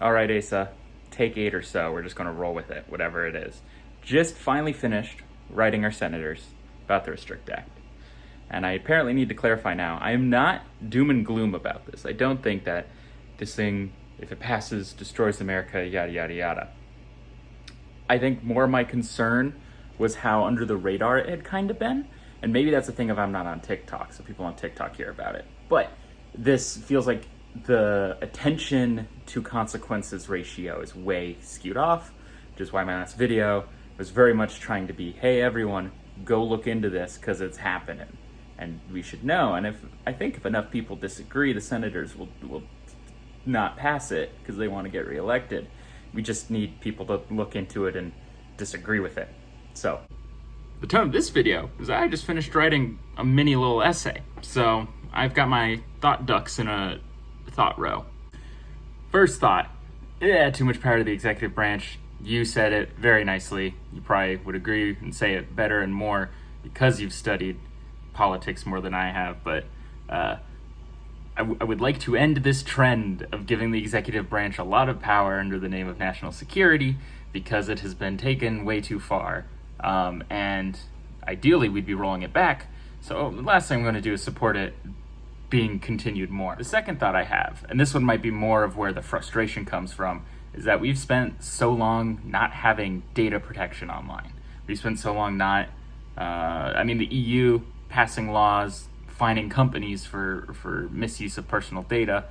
All right, Asa, take 8 or so. We're just going to roll with it, whatever it is. Just finally finished writing our senators about the Restrict Act. And I apparently need to clarify now, I am not doom and gloom about this. I don't think that this thing, if it passes, destroys America, yada, yada, yada. I think more my concern was how under the radar it had kind of been. And maybe that's the thing if I'm not on TikTok, so people on TikTok hear about it. But this feels like the attention to consequences ratio is way skewed off, which is why my last video was very much trying to be, hey everyone, go look into this because it's happening and we should know. And I think if enough people disagree, the senators will not pass it because they want to get reelected. We just need people to look into it and disagree with it. So the tone of this video is I just finished writing a mini little essay. So I've got my thought ducks in a thought row. First thought, too much power to the executive branch. You said it very nicely. You probably would agree and say it better and more because you've studied politics more than I have, but I would like to end this trend of giving the executive branch a lot of power under the name of national security because it has been taken way too far. And ideally we'd be rolling it back. So the last thing I'm going to do is support it being continued more. The second thought I have, and this one might be more of where the frustration comes from, is that we've spent so long not having data protection online. We've spent so long not, the EU passing laws, fining companies for misuse of personal data,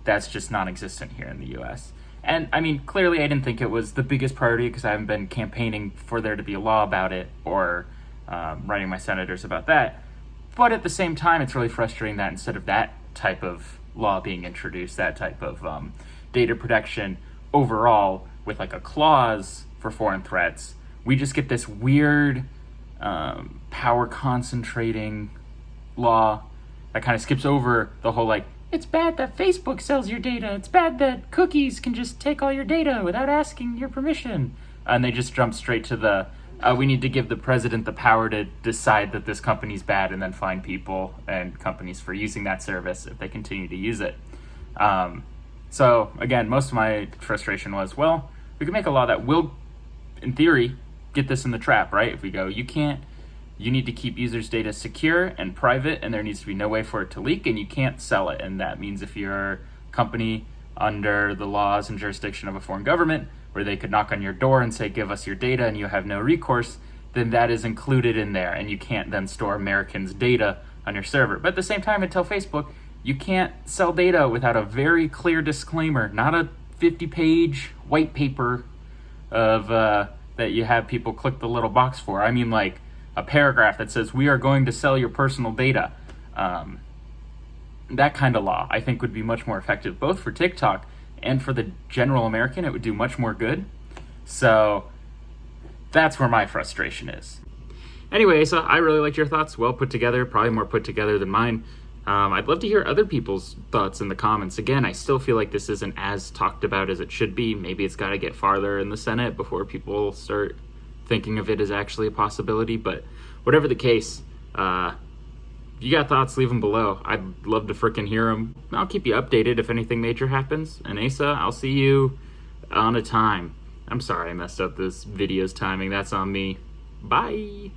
that's just non-existent here in the US. And I mean, clearly I didn't think it was the biggest priority because I haven't been campaigning for there to be a law about it or writing my senators about that. But at the same time, it's really frustrating that instead of that type of law being introduced, that type of data protection overall with like a clause for foreign threats, we just get this weird power concentrating law that kind of skips over the whole like, it's bad that Facebook sells your data, it's bad that cookies can just take all your data without asking your permission. And they just jump straight to the, we need to give the president the power to decide that this company's bad and then fine people and companies for using that service if they continue to use it. So again, most of my frustration was, well, we can make a law that will, in theory, get this in the trap, right? If we go, you need to keep users' data secure and private, and there needs to be no way for it to leak, and you can't sell it. And that means if you're a company under the laws and jurisdiction of a foreign government, where they could knock on your door and say, give us your data, and you have no recourse, then that is included in there, and you can't then store Americans' data on your server. But at the same time, I tell Facebook, you can't sell data without a very clear disclaimer, not a 50-page white paper of that you have people click the little box for. I mean, like a paragraph that says, we are going to sell your personal data. That kind of law, I think, would be much more effective, both for TikTok and for the general American. It would do much more good. So that's where my frustration is. Anyway, so I really liked your thoughts. Well put together, probably more put together than mine. I'd love to hear other people's thoughts in the comments. Again, I still feel like this isn't as talked about as it should be. Maybe it's got to get farther in the Senate before people start thinking of it as actually a possibility. But whatever the case, you got thoughts, leave them below. I'd love to frickin' hear them. I'll keep you updated if anything major happens. And Asa, I'll see you on a time. I'm sorry I messed up this video's timing. That's on me. Bye.